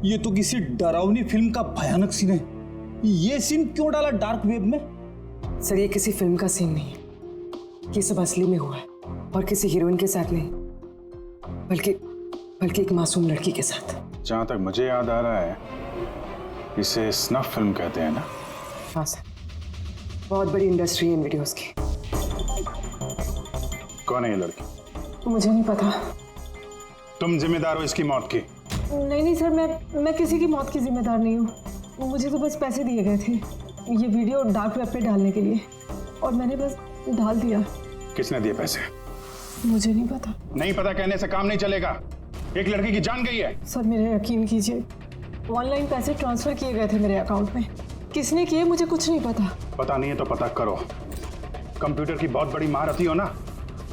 ये तो किसी डरावनी फिल्म का भयानक सीन है। ये सीन क्यों डाला डार्क वेब में? सर ये किसी फिल्म का सीन नहीं है, ये सब असली में हुआ है और किसी हीरोइन के साथ नहीं, बल्कि एक मासूम लड़की के साथ। जहां तक मुझे याद आ रहा है इसे स्नफ फिल्म कहते हैं ना? हाँ सर, बहुत बड़ी इंडस्ट्री है इन वीडियोस की। कौन है ये लड़की? मुझे नहीं पता। तुम जिम्मेदार हो इसकी मौत की? नहीं सर, मैं किसी की मौत की जिम्मेदार नहीं हूँ। मुझे तो बस पैसे दिए गए थे ये वीडियो डार्क वेब पे डालने के लिए, और मैंने बस डाल दिया। किसने दिए पैसे? मुझे नहीं पता। नहीं पता कहने से काम नहीं चलेगा। एक लड़की की जान गई है। सर मेरे यकीन कीजिए, ऑनलाइन पैसे ट्रांसफर किए गए थे मेरे अकाउंट में। किसने किए मुझे कुछ नहीं पता। पता नहीं है तो पता करो। कंप्यूटर की बहुत बड़ी महारथी हो ना,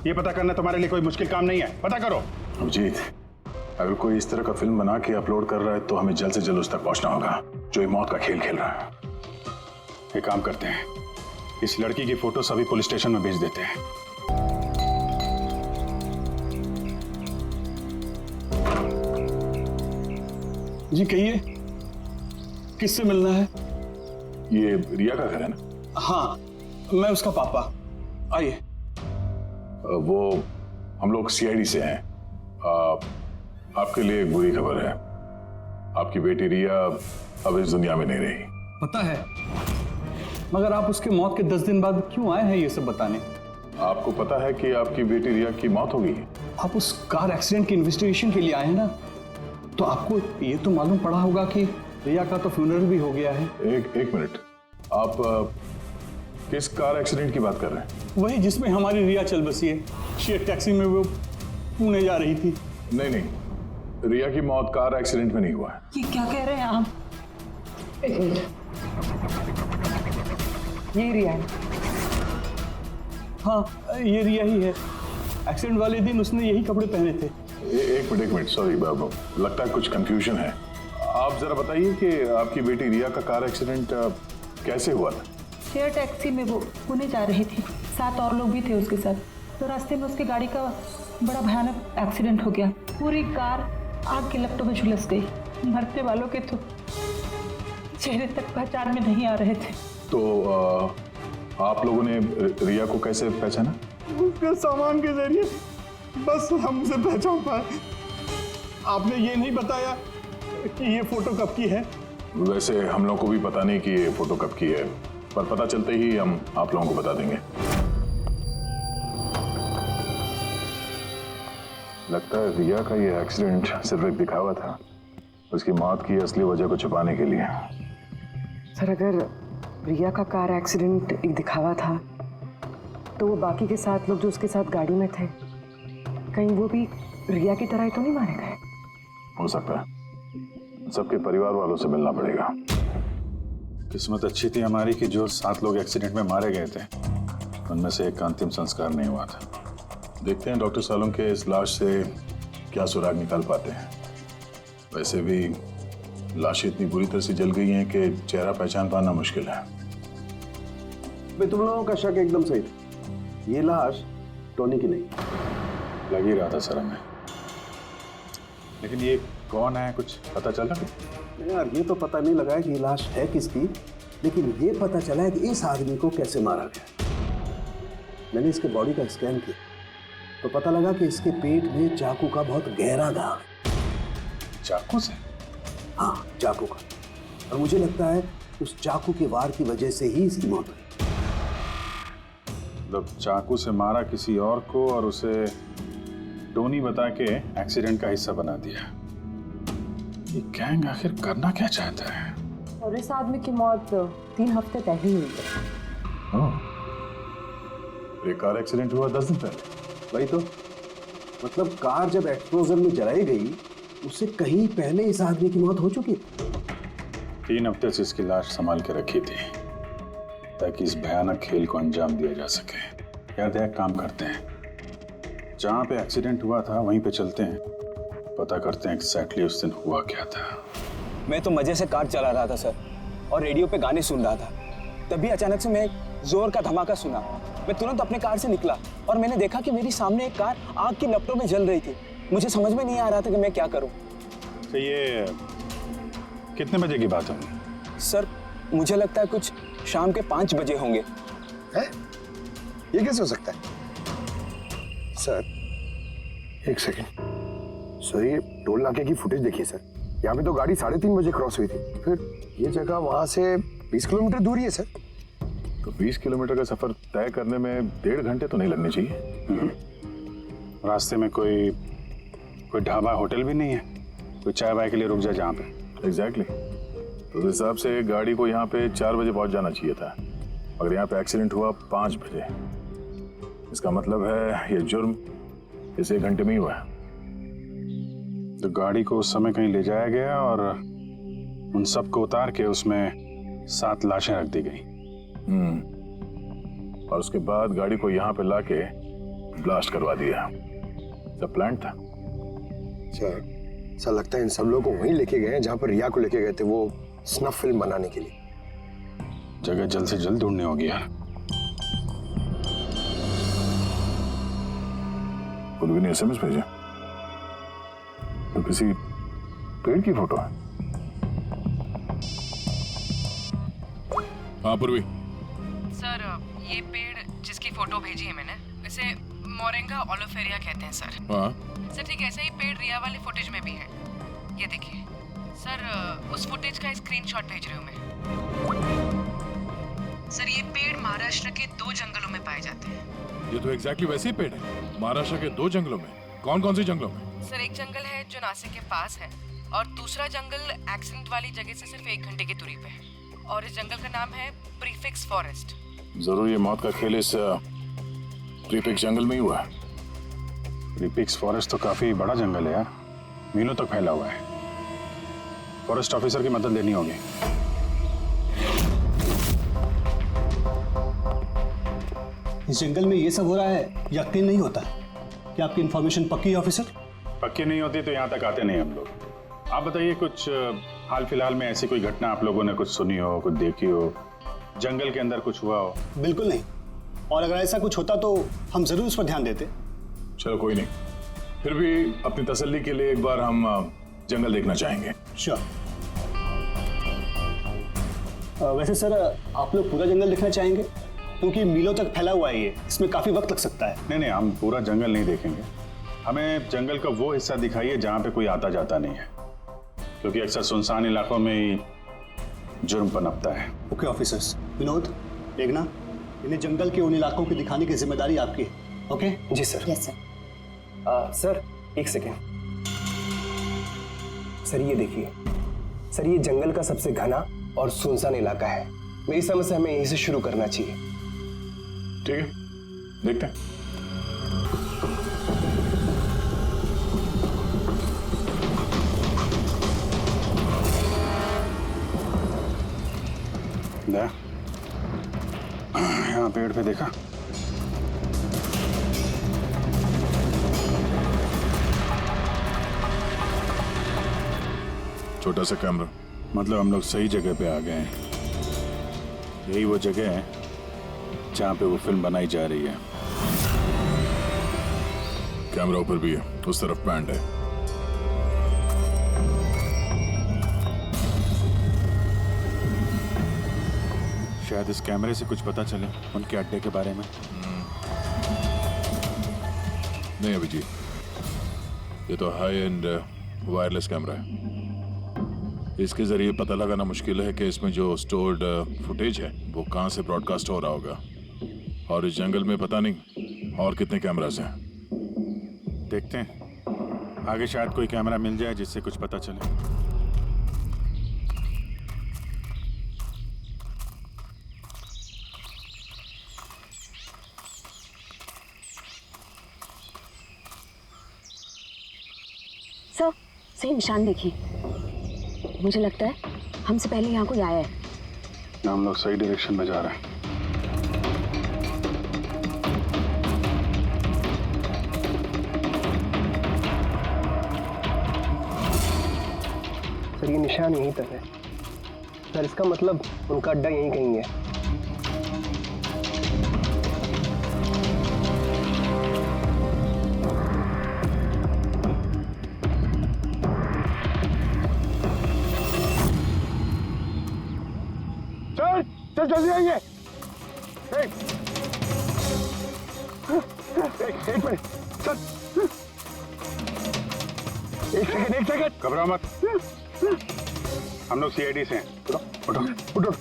ये पता करना तुम्हारे लिए कोई मुश्किल काम नहीं है। पता करो। अभिजीत, अगर कोई इस तरह का फिल्म बना के अपलोड कर रहा है तो हमें जल्द से जल्द उस तक पहुंचना होगा जो ये मौत का खेल खेल रहा है। एक काम करते हैं, इस लड़की की फोटो सभी पुलिस स्टेशन में भेज देते हैं। जी कहिए, किससे मिलना है? ये रिया का घर है ना? हाँ, मैं उसका पापा। आइए। वो हम लोग सीआईडी से हैं। आपके लिए एक बुरी खबर है। आपकी बेटी रिया अब इस दुनिया में नहीं रही। पता है, मगर आप उसके मौत के 10 दिन बाद क्यों आए हैं ये सब बताने? आपको पता है कि आपकी बेटी रिया की मौत हो गई है? आप उस कार एक्सीडेंट की इन्वेस्टिगेशन के लिए आए हैं ना, तो आपको ये तो मालूम पड़ा होगा कि रिया का तो फ्यूनरल भी हो गया है। एक मिनट, आप किस कार एक्सीडेंट की बात कर रहे हैं? वही जिसमें हमारी रिया चल बसी है। शेयर टैक्सी में वो पुणे जा रही थी। नहीं, रिया की मौत कार एक्सीडेंट में नहीं हुआ है। ये क्या कह रहे हैं आप? एक मिनट, ये रिया है। हाँ, ये रिया ही है। एक्सीडेंट वाले दिन उसने यही कपड़े पहने थे। एक मिनट, सॉरी बाबू, लगता है कुछ कंफ्यूजन है। आप जरा बताइए कि आपकी बेटी रिया का कार एक्सीडेंट कैसे हुआ था? शेयर टैक्सी में वो पुणे जा रही थी, 7 और लोग भी थे उसके साथ। तो रास्ते में उसकी गाड़ी का बड़ा भयानक एक्सीडेंट हो गया। पूरी कार आग की लपटों में झुलस गई। मरने वालों के तो चेहरे तक पहचान में नहीं आ रहे थे। तो आप लोगों ने रिया को कैसे पहचाना? उसके सामान के जरिए बस हम उसे पहचान पाए। आपने ये नहीं बताया कि ये फोटो कब की है? वैसे हम लोगों को भी पता नहीं कि ये फोटो कब की है, पर पता चलते ही हम आप लोगों को बता देंगे। लगता है रिया का ये एक्सीडेंट सिर्फ एक दिखावा था, उसकी मौत की असली वजह को छुपाने के लिए। सर अगर रिया का कार एक्सीडेंट एक दिखावा था तो वो बाकी के 7 लोग जो उसके साथ गाड़ी में थे, कहीं वो भी रिया की तरह ही तो नहीं मारे गए? हो सकता है। सबके परिवार वालों से मिलना पड़ेगा। किस्मत अच्छी थी हमारी कि जो 7 लोग एक्सीडेंट में मारे गए थे उनमें से एक का अंतिम संस्कार नहीं हुआ था। देखते हैं डॉक्टर सालुंके इस लाश से क्या सुराग निकाल पाते हैं। वैसे भी लाशें इतनी बुरी तरह से जल गई हैं कि चेहरा पहचान पाना मुश्किल है। भाई तुम लोगों का शक एकदम सही था, ये लाश टोनी की नहीं। लग ही रहा था सर हमें, लेकिन ये कौन है कुछ पता चला? यार ये तो पता नहीं लगा है कि ये लाश है किसकी, लेकिन ये पता चला है कि इस आदमी को कैसे मारा गया। मैंने इसके बॉडी का स्कैन किया तो पता लगा कि इसके पेट में चाकू का बहुत गहरा दाग। चाकू से? हाँ, चाकू का। और मुझे लगता है उस चाकू के वार की वजह से ही इसकी मौत हुई। मतलब चाकू से मारा किसी और को और उसे टोनी बता के एक्सीडेंट का हिस्सा बना दिया। ये गैंग आखिर करना क्या चाहता है? और इस आदमी की मौत 3 हफ्ते पहले ही हुई है। एक कार एक्सीडेंट हुआ 10 दिन पहले। वही तो, मतलब कार जब एक्सप्लोजन में जलाई गई उससे कहीं पहले इस आदमी की मौत हो चुकी। 3 हफ्ते से इसकी लाश संभाल के रखी थी ताकि इस भयानक खेल को अंजाम दिया जा सके। यार एक काम करते हैं, जहाँ पे एक्सीडेंट हुआ था वहीं पे चलते हैं, पता करते हैं एग्जैक्टली उस दिन हुआ क्या था। मैं तो मजे से कार चला रहा था सर, और रेडियो पे गाने सुन रहा था। तभी अचानक से मैं जोर का धमाका सुना। मैं तुरंत अपने कार से निकला और मैंने देखा कि मेरी सामने एक कार आग की लपटों में जल रही थी। मुझे समझ में नहीं आ रहा था कि मैं क्या करूं। तो ये कितने बजे की बात होगी? सर मुझे लगता है कुछ शाम के 5 बजे होंगे। है? ये कैसे हो सकता है? सर एक सेकंड सर, ये टोल नाके की फुटेज देखिए सर। यहाँ पे तो गाड़ी 3:30 बजे क्रॉस हुई थी, फिर ये जगह वहां से 20 किलोमीटर दूर ही है सर। तो 20 किलोमीटर का सफर तय करने में 1.5 घंटे तो नहीं लगने चाहिए। रास्ते में कोई ढाबा होटल भी नहीं है, कोई चाय वाय के लिए रुक जाए जहाँ पे? एग्जैक्टली। तो उस हिसाब से गाड़ी को यहाँ पे 4 बजे पहुँच जाना चाहिए था, अगर यहाँ पे एक्सीडेंट हुआ 5 बजे। इसका मतलब है ये जुर्म इस 1 घंटे में ही हुआ है। तो गाड़ी को उस समय कहीं ले जाया गया और उन सबको उतार के उसमें 7 लाशें रख दी गई। और उसके बाद गाड़ी को यहाँ पे लाके ब्लास्ट करवा दिया। सब प्लान था। सर ऐसा लगता है इन सब लोगों को वहीं लेके गए हैं जहाँ पर रिया को लेके गए थे, वो स्नफ फिल्म बनाने के लिए। जगह जल्द से जल्द ढूंढनी होगी यार। पुलवी ने SMS भेजा तो किसी पेड़ की फोटो है। हाँ पूर्वी। सर ये पेड़ जिसकी फोटो भेजी है मैंने, इसे मोरिंगा ओलिफेरिया कहते हैं सर। हाँ सर ठीक ऐसा ही पेड़ रिया वाले फुटेज में भी है। ये देखिए सर, उस फुटेज का स्क्रीनशॉट भेज रही हूँ मैं। सर ये पेड़ महाराष्ट्र के 2 जंगलों में पाए जाते हैं। ये तो एग्जैक्टली वैसे ही पेड़ है, महाराष्ट्र के 2 जंगलों में। कौन कौन से जंगलों में? सर एक जंगल है जो नासिक के पास है, और दूसरा जंगल एक्सीडेंट वाली जगह से सिर्फ 1 घंटे की दूरी पे है, और इस जंगल का नाम है प्रीफिक्स फॉरेस्ट। जरूर ये मौत का खेल इस प्रीफिक्स जंगल में ही हुआ है। प्रीफिक्स फॉरेस्ट तो काफी बड़ा जंगल है यार, मीलों तक फैला हुआ है। फॉरेस्ट ऑफिसर की मदद लेनी होगी। इस जंगल में ये सब हो रहा है, यकीन नहीं होता है। क्या आपकी इंफॉर्मेशन पक्की है ऑफिसर? पक्की नहीं होती तो यहाँ तक आते नहीं हम लोग। आप बताइए, कुछ हाल फिलहाल में ऐसी कोई घटना आप लोगों ने कुछ सुनी हो, कुछ देखी हो, जंगल के अंदर कुछ हुआ हो? बिल्कुल नहीं, और अगर ऐसा कुछ होता तो हम जरूर उस पर ध्यान देते। चलो कोई नहीं, फिर भी अपनी तसल्ली के लिए एक बार हम जंगल देखना चाहेंगे। श्योर। वैसे सर आप लोग पूरा जंगल देखना चाहेंगे? क्योंकि मीलों तक फैला हुआ है ये, इसमें काफी वक्त लग सकता है। नहीं, हम पूरा जंगल नहीं देखेंगे। हमें जंगल का वो हिस्सा दिखाइए जहाँ पे कोई आता जाता नहीं है, क्योंकि अक्सर सुनसान इलाकों में ही जुर्म पनपता है। Okay officers. विनोद, मेघना, इन्हें जंगल के उन इलाकों की दिखाने की जिम्मेदारी आपकी है। ओके? जी सर। Yes sir. सर एक सेकेंड सर, ये देखिए सर, ये जंगल का सबसे घना और सुनसान इलाका है। मेरी समझ से हमें यहीं से शुरू करना चाहिए। ठीक है, देखते हैं। यहाँ पेड़ पे देखा? छोटा सा कैमरा। मतलब हम लोग सही जगह पे आ गए हैं। यही वो जगह है जहाँ पे वो फिल्म बनाई जा रही है। कैमरा ऊपर भी है, उस तरफ पैंट है। शायद इस कैमरे से कुछ पता चले उनके अड्डे के बारे में। नहीं अभिजीत, ये तो हाई एंड वायरलेस कैमरा है। इसके जरिए पता लगाना मुश्किल है कि इसमें जो स्टोर्ड फुटेज है वो कहाँ से ब्रॉडकास्ट हो रहा होगा, और इस जंगल में पता नहीं और कितने कैमरास हैं। देखते हैं, आगे शायद कोई कैमरा मिल जाए जिससे कुछ पता चले। सर सही निशान देखिए, मुझे लगता है हमसे पहले यहाँ कोई आया है। हम लोग सही डायरेक्शन में जा रहे हैं। सर ये निशान यहीं तक है सर, इसका मतलब उनका अड्डा यहीं कहीं है। चल जल्दी आइए। एक मिनट चल। एक सेकंड घबराओ मत, हम लोग सीआईडी से हैं। उठो उठो।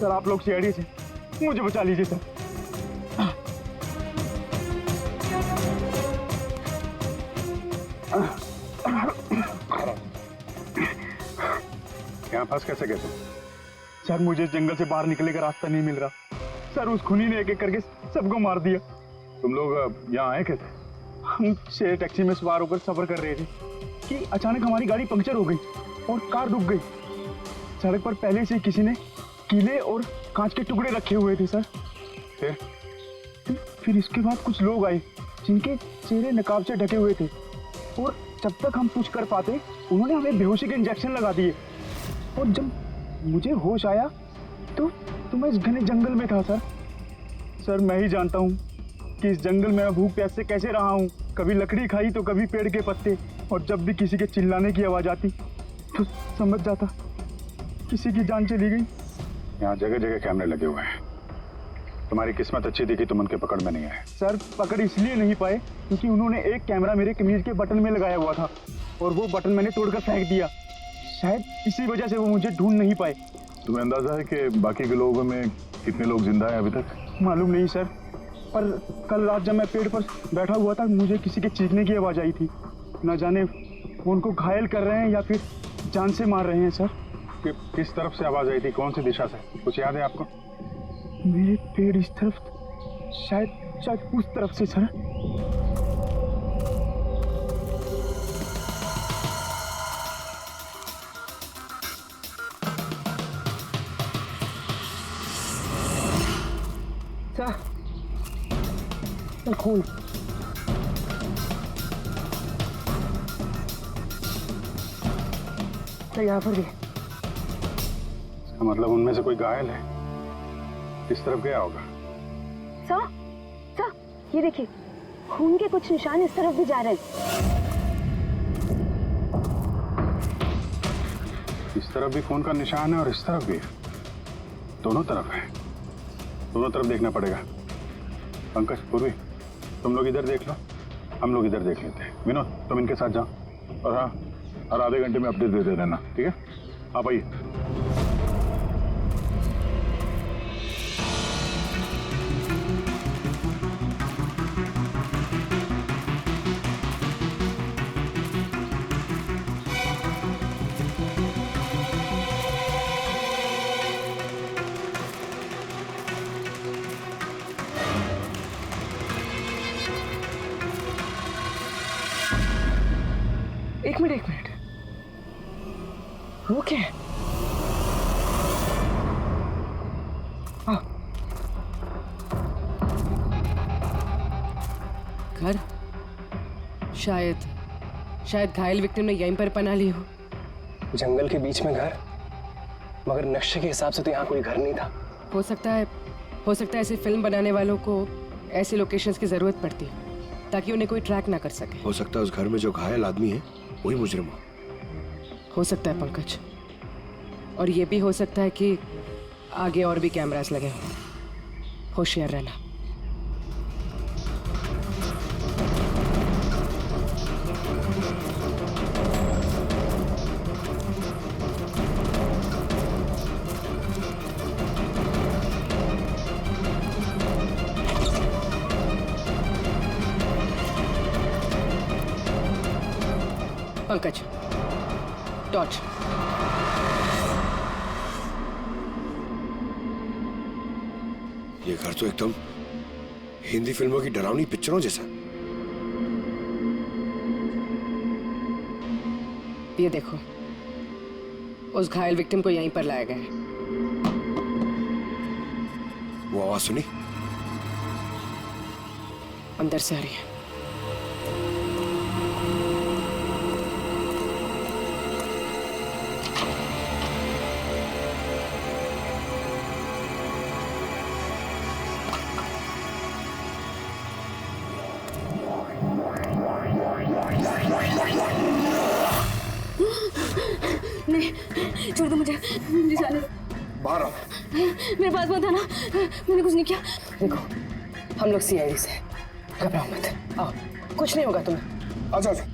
सर आप लोग सीआईडी से, मुझे बचा लीजिए सर। यहाँ फंस कैसे गए तुम? सर मुझे इस जंगल से बाहर निकलने का रास्ता नहीं मिल रहा। सर उस खूनी ने एक एक करके सबको मार दिया। तुम लोग यहाँ आए कैसे? हम शेयर टैक्सी में सवार होकर सफर कर रहे थे कि अचानक हमारी गाड़ी पंक्चर हो गई और कार रुक गई। सड़क पर पहले से किसी ने कीले और कांच के टुकड़े रखे हुए थे सर। फिर इसके बाद कुछ लोग आए जिनके चेहरे नकाब से ढके हुए थे और जब तक हम कुछ कर पाते उन्होंने हमें बेहोशी के इंजेक्शन लगा दिए। और जब मुझे होश आया तो मैं इस घने जंगल में था सर। सर मैं ही जानता हूँ कि इस जंगल में मैं भूख प्यास से कैसे रहा हूँ। कभी लकड़ी खाई तो कभी पेड़ के पत्ते, और जब भी किसी के चिल्लाने की आवाज़ आती तो समझ जाता किसी की जान चली गई। यहाँ जगह जगह कैमरे लगे हुए हैं। तुम्हारी किस्मत अच्छी थी कि तुम उनके पकड़ में नहीं आए। सर पकड़ इसलिए नहीं पाए क्योंकि उन्होंने एक कैमरा मेरे कमीज के बटन में लगाया हुआ था और वो बटन मैंने तोड़कर फेंक दिया। शायद इसी वजह से वो मुझे ढूंढ नहीं पाए। तुम्हें अंदाजा है कि बाकी के लोगों में कितने लोग जिंदा हैं अभी तक? मालूम नहीं सर, पर कल रात जब मैं पेड़ पर बैठा हुआ था मुझे किसी के चीखने की आवाज़ आई थी। न जाने वो उनको घायल कर रहे हैं या फिर जान से मार रहे हैं सर। किस तरफ से आवाज़ आई थी, कौन सी दिशा से, कुछ याद है आपको? मेरे पेड़ इस तरफ, शायद उस तरफ से सर। खून तो यहाँ पर भी। इसका मतलब उनमें से कोई घायल है। किस तरफ गया होगा? सर ये देखिए, खून के कुछ निशान इस तरफ भी जा रहे हैं। इस तरफ भी खून का निशान है और इस तरफ भी है। दोनों तरफ है। दोनों तरफ देखना पड़ेगा। पंकज, पूर्वी, तुम लोग इधर देख लो, हम लोग इधर देख लेते हैं। विनोद, तुम इनके साथ जाओ और हाँ, हर आधे घंटे में अपडेट देते रहना, ठीक है? आप आइए। एक मिनट, वो क्या है? घर, शायद घायल विक्टिम ने यहीं पर पनाह ली हो। जंगल के बीच में घर, मगर नक्शे के हिसाब से तो यहाँ कोई घर नहीं था। हो सकता है ऐसे फिल्म बनाने वालों को ऐसे लोकेशंस की जरूरत पड़ती है ताकि उन्हें कोई ट्रैक ना कर सके। हो सकता है उस घर में जो घायल आदमी है वही मुजरिम हो सकता है पंकज, और ये भी हो सकता है कि आगे और भी कैमरास लगे हों। होशियार रहना। पंकज, टॉर्च। ये घर तो एकदम हिंदी फिल्मों की डरावनी पिक्चरों जैसा। ये देखो, उस घायल विक्टिम को यहीं पर लाया गया है। वो आवाज सुनी? अंदर से आ रही है। नहीं छोड़ दो मुझे जाने दो। बाहर आओ। मेरे पास मत आना, मैंने कुछ नहीं किया। देखो हम लोग सीआईडी से, घबराओ मत। आओ, कुछ नहीं होगा तुम्हें। अच्छा अच्छा।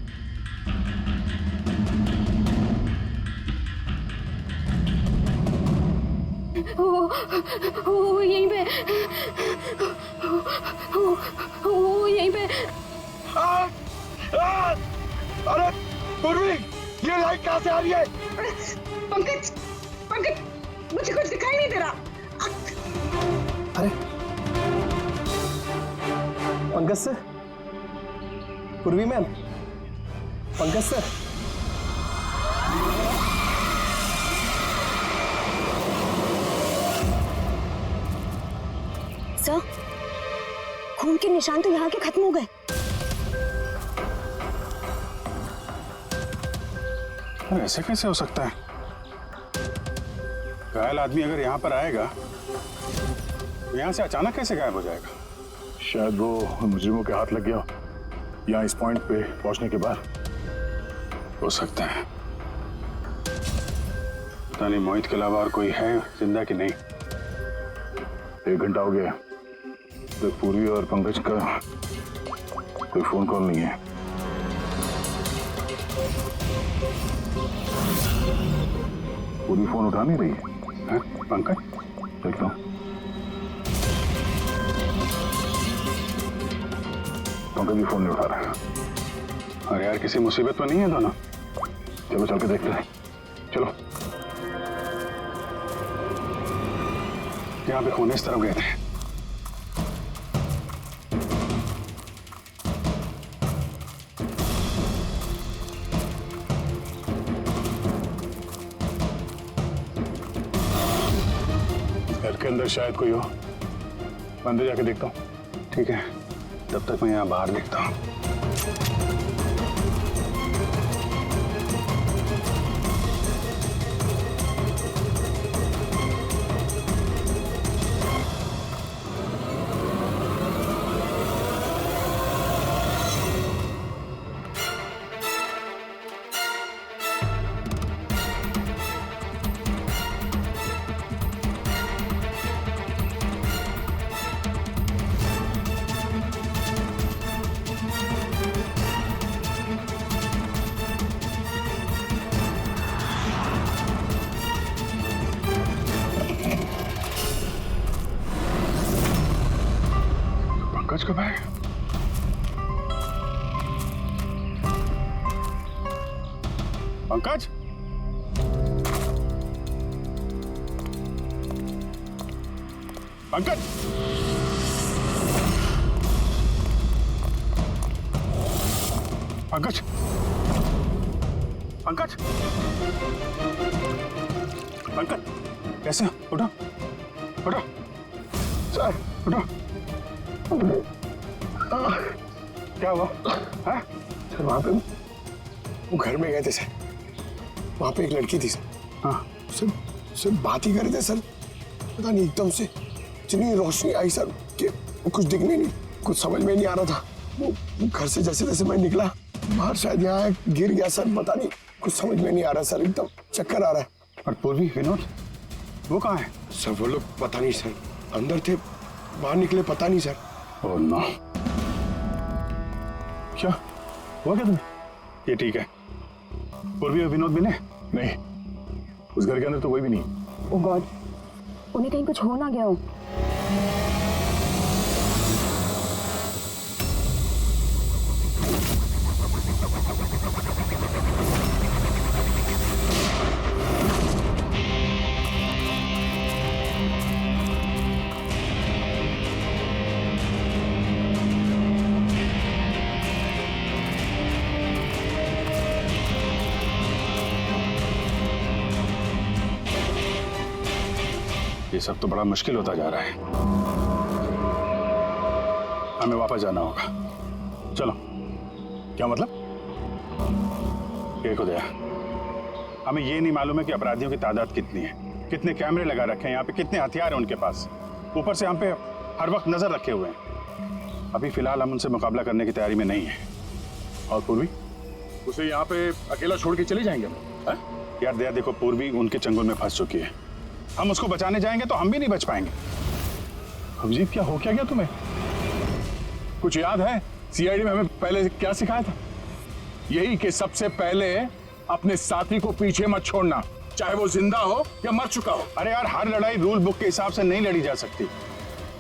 वो यहीं पे, वो यहीं पे। अरे पूर्वी, ये लाइट कहाँ से आ रही है? पंकज, पंकज, मुझे कुछ दिखाई नहीं दे रहा। अरे पंकज सर, पूर्वी मैम, पंकज सर। सर, खून के निशान तो यहाँ के खत्म हो गए। ऐसे कैसे हो सकता है? घायल आदमी अगर यहाँ पर आएगा तो यहाँ से अचानक कैसे गायब हो जाएगा? शायद वो मुजरिमों के हाथ लग गया यहाँ इस पॉइंट पे पहुंचने के बाद। हो सकता है। पता नहीं मोहित के अलावा और कोई है जिंदा कि नहीं। 1 घंटा हो गया तो पूर्वी और पंकज का कोई फोन कॉल नहीं है। पूरी फोन उठा नहीं रही है। पंकज, देखता हूँ। पंकज भी फोन नहीं उठा रहा है। अरे यार, किसी मुसीबत में नहीं है दोनों? चलो चल के देखते हैं। चलो। यहाँ पे खून इस तरफ गए थे। घर के अंदर शायद कोई हो। मैं अंदर जाके देखता हूँ। ठीक है, तब तक मैं यहाँ बाहर देखता हूँ। पंकज कब आए? पंकज, पंकज, पंकज, पंकज, पंकज, कैसे? उठो, उठो, सर, उठो। क्या हुआ? हाँ? सर वहाँ पे वो घर में गए थे सर। वहाँ पे एक लड़की थी सर। हाँ। सर बात ही कर रहे थे सर। पता नहीं एकदम से इतनी रोशनी आई सर कि कुछ दिखने नहीं, कुछ समझ में नहीं आ रहा था। वो घर से जैसे जैसे मैं निकला बाहर, शायद यहाँ गिर गया सर। पता नहीं, कुछ समझ में नहीं आ रहा सर, एकदम चक्कर आ रहा है। और पूर्वी, विनोद, वो कहाँ है? सर वो लोग पता नहीं सर, अंदर थे, बाहर निकले पता नहीं सर। Oh no. क्या हुआ क्या तुम्हें? ये ठीक है। पूर्वी और विनोद भी नहीं, उस घर के अंदर तो कोई भी नहीं। ओह गॉड, उन्हें कहीं कुछ हो ना गया हो। ये सब तो बड़ा मुश्किल होता जा रहा है। हमें वापस जाना होगा। चलो। क्या मतलब? देखो दया, हमें ये नहीं मालूम है कि अपराधियों की तादाद कितनी है, कितने कैमरे लगा रखे हैं यहाँ पे, कितने हथियार हैं उनके पास। ऊपर से हम पे हर वक्त नजर रखे हुए हैं। अभी फिलहाल हम उनसे मुकाबला करने की तैयारी में नहीं है। और पूर्वी, उसे यहाँ पे अकेला छोड़ के चले जाएंगे हम? यार दया देखो, पूर्वी उनके चंगुल में फंस चुकी है। हम उसको बचाने जाएंगे तो हम भी नहीं बच पाएंगे। अभिजीत, क्या हो क्या गया तुम्हें? कुछ याद है सीआईडी में हमें पहले क्या सिखाया था? यही कि सबसे पहले अपने साथी को पीछे मत छोड़ना, चाहे वो जिंदा हो या मर चुका हो। अरे यार, हर लड़ाई रूल बुक के हिसाब से नहीं लड़ी जा सकती।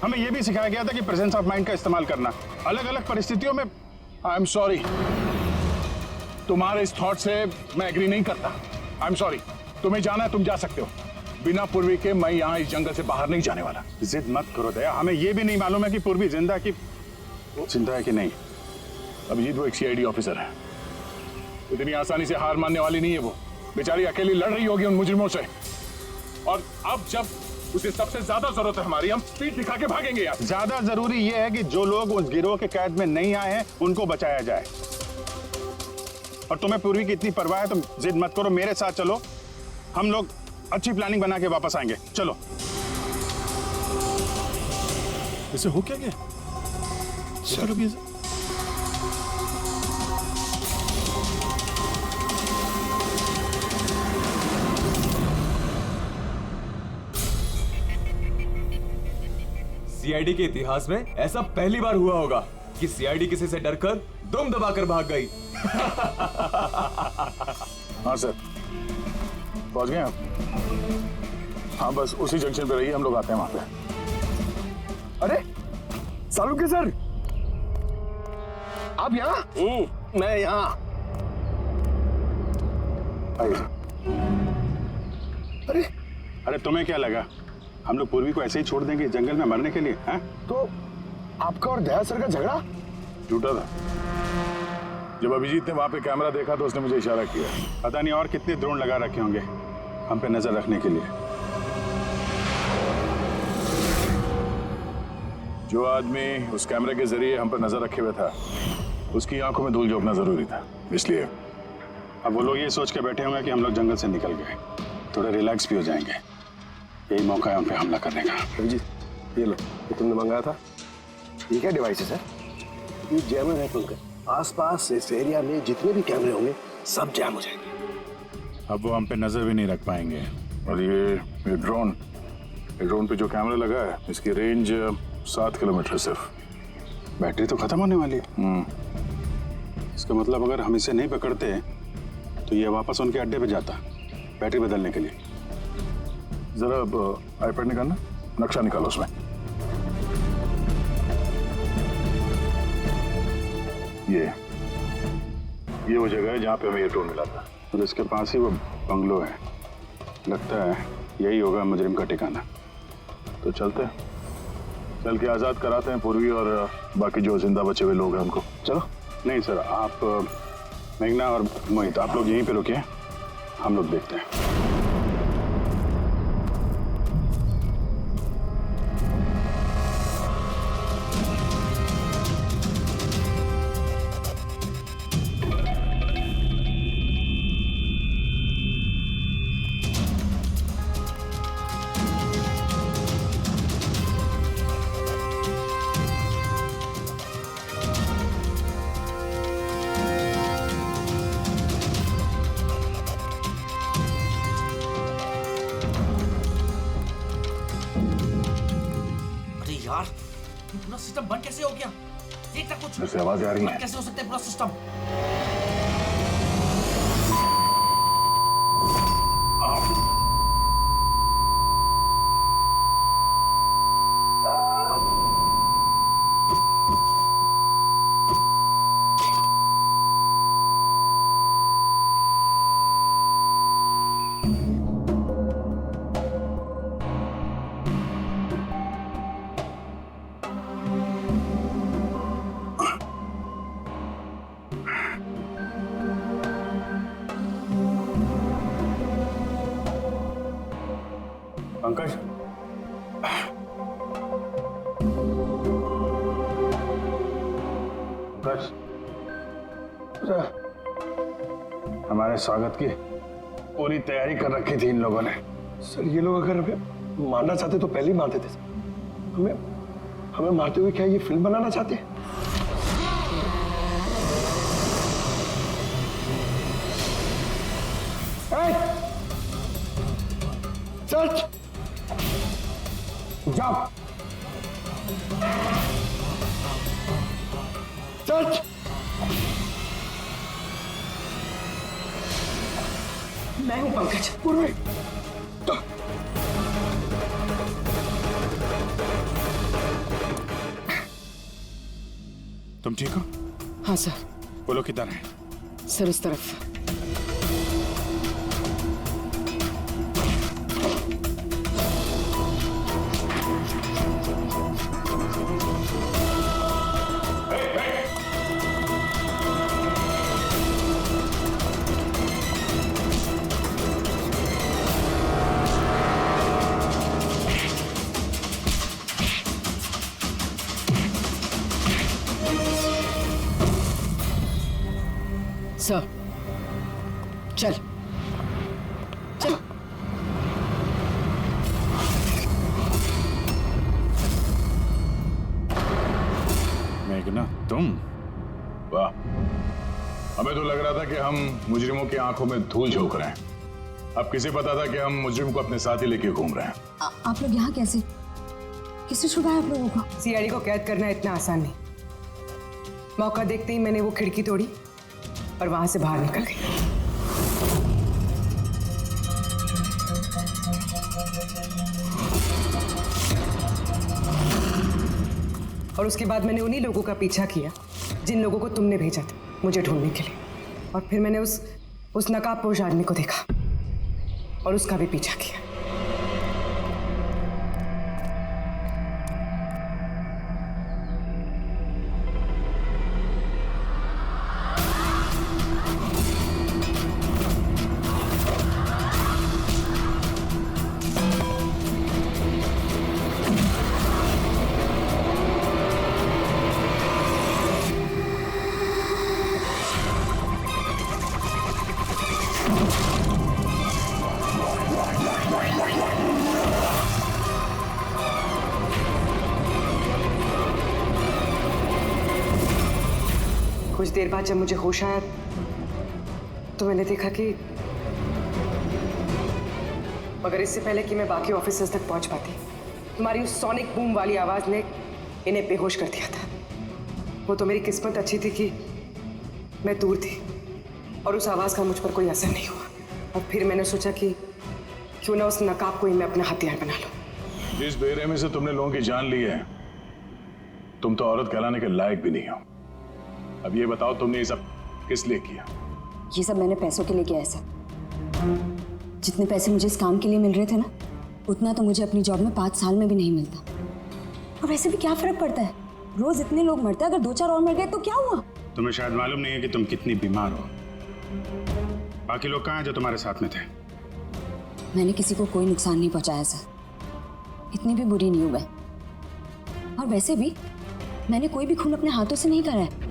हमें यह भी सिखाया गया था कि प्रेजेंस ऑफ माइंड का इस्तेमाल करना अलग अलग परिस्थितियों में। आई एम सॉरी, तुम्हारे इस थॉट से मैं एग्री नहीं करता। आई एम सॉरी, तुम्हें जाना है तुम जा सकते हो, बिना पूर्वी के मैं यहाँ इस जंगल से बाहर नहीं जाने वाला। जिद मत करो दया, हमें यह भी नहीं मालूम है कि पूर्वी जिंदा है कि नहीं। अभिजीत, वो एक सीआईडी ऑफिसर है, इतनी आसानी से हार मानने वाली नहीं है। वो बेचारी अकेली लड़ रही होगी उन मुजरिमों से, और अब जब उसे सबसे ज्यादा जरूरत है हमारी, हम स्पीड दिखा के भागेंगे यार। ज्यादा जरूरी यह है कि जो लोग उस गिरोह के कैद में नहीं आए हैं उनको बचाया जाए। और तुम्हें पूर्वी की इतनी परवाह है, तुम जिद मत करो, मेरे साथ चलो, हम लोग अच्छी प्लानिंग बना के वापस आएंगे। चलो। इसे हो क्या गया? चलो भी सीआईडी के इतिहास में ऐसा पहली बार हुआ होगा कि सीआईडी किसी से डरकर दम दबाकर भाग गई। हाँ सर, पहुंच गए आप? हाँ, बस उसी जंक्शन पे रहिए, हम लोग आते हैं वहां पे। अरे सालुके सर, आप यहाँ? मैं यहाँ। अरे अरे तुम्हें क्या लगा हम लोग पूर्वी को ऐसे ही छोड़ देंगे जंगल में मरने के लिए? हैं? तो आपका और दया सर का झगड़ा झूठा था। जब अभिजीत ने वहां पे कैमरा देखा तो उसने मुझे इशारा किया। पता नहीं और कितने ड्रोन लगा रखे होंगे हम पे नजर रखने के लिए। जो आदमी उस कैमरे के जरिए हम पर नजर रखे हुए था, उसकी आंखों में धूल झोंकना जरूरी था, इसलिए। अब वो लोग ये सोच के बैठे होंगे कि हम लोग जंगल से निकल गए, थोड़े रिलैक्स भी हो जाएंगे। यही मौका है हम पे हमला करने का। अभिजीत, ये लो, ये तुमने मंगाया था। ये क्या डिवाइस है सर? ये जैमर है पंकज। आसपास इस एरिया में जितने भी कैमरे होंगे सब जैम हो जाएंगे। अब वो हम पे नजर भी नहीं रख पाएंगे। और ये ड्रोन पे जो कैमरा लगा है, इसकी रेंज 7 किलोमीटर सिर्फ। बैटरी तो खत्म होने वाली है। इसका मतलब अगर हम इसे नहीं पकड़ते तो ये वापस उनके अड्डे पे जाता बैटरी बदलने के लिए। जरा आईपैड निकालना, नक्शा निकालो उसमें। ये वो जगह है जहाँ पे हमें ये ड्रोन मिला था, और इसके पास ही वो बंगलो है। लगता है यही होगा मुजरिम का ठिकाना। तो चलते हैं, चल के आजाद कराते हैं पूर्वी और बाकी जो जिंदा बचे हुए लोग हैं उनको। चलो। नहीं सर, आप मेघना और मोहित आप लोग यहीं पे रुकिए, हम लोग देखते हैं। यार, ये पूरा सिस्टम बंद कैसे हो गया? देख ना कुछ। जैसे आवाजें आ रही हैं। कैसे हो सकता है पूरा सिस्टम? पंकज, हमारे स्वागत की पूरी तैयारी कर रखी थी इन लोगों ने। सर, ये लोग अगर हमें मारना चाहते तो पहले ही मारते थे। हमें मारते हुए क्या ये फिल्म बनाना चाहते हैं? सच जाओ। सच मैं हूं पंकज। पूर्वी तुम ठीक हो? हाँ सर। वो लोग किधर हैं? सर इस तरफ। सर चल चल। मेघना तुम? वाह, हमें तो लग रहा था कि हम मुजरिमों की आंखों में धूल झोंक रहे हैं। अब किसे पता था कि हम मुजरिम को अपने साथ ही लेके घूम रहे हैं। आप लोग यहाँ कैसे? किसने छुड़ाया आप लोगों को? सीआईडी को कैद करना इतना आसान नहीं। मौका देखते ही मैंने वो खिड़की तोड़ी और वहां से बाहर निकल गई। और उसके बाद मैंने उन्हीं लोगों का पीछा किया जिन लोगों को तुमने भेजा था मुझे ढूंढने के लिए। और फिर मैंने उस नकाबपोश आदमी को देखा और उसका भी पीछा किया। कुछ देर बाद जब मुझे होश आया तो मैंने देखा कि मगर इससे पहले कि मैं बाकी ऑफिसर्स तक पहुंच पाती तुम्हारी उस सोनिक बूम वाली आवाज ने इन्हें बेहोश कर दिया था। वो तो मेरी किस्मत अच्छी थी कि मैं दूर थी और उस आवाज का मुझ पर कोई असर नहीं हुआ। और फिर मैंने सोचा कि क्यों ना उस नकाब को ही मैं अपना हथियार बना लूं। जिस बेरहमी से तुमने लोगों की जान ली है, तुम तो औरत कहलाने के लायक भी नहीं हो। अब ये बताओ तुमने ये सब किस लिए किया? ये सब मैंने पैसों के लिए किया है सर। जितने पैसे मुझे इस काम के लिए मिल रहे थे ना, उतना तो मुझे अपनी जॉब में 5 साल में भी नहीं मिलता। और वैसे भी क्या फर्क पड़ता है, रोज इतने लोग मरते हैं, अगर 2-4 और मर गए तो क्या हुआ? तुम्हें शायद मालूम नहीं है कि तुम कितनी बीमार हो। बाकी लोग कहाँ हैं जो तुम्हारे साथ में थे? मैंने किसी को कोई नुकसान नहीं पहुंचाया सर, इतनी भी बुरी नहीं हूं मैं। और वैसे भी मैंने कोई भी खून अपने हाथों से नहीं करा है।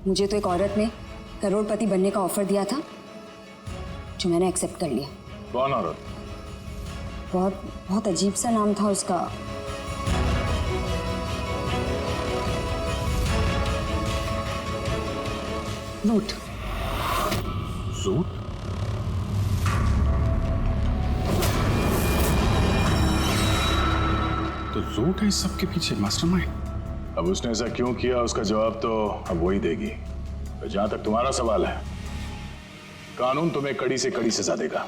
मुझे तो एक औरत ने करोड़पति बनने का ऑफर दिया था जो मैंने एक्सेप्ट कर लिया। कौन औरत? बहुत अजीब सा नाम था उसका। रूट। रूट? तो रूट है इस सब के पीछे मास्टरमाइंड। अब उसने ऐसा क्यों किया उसका जवाब तो अब वही देगी। तो जहां तक तुम्हारा सवाल है, कानून तुम्हें कड़ी से कड़ी सजा देगा।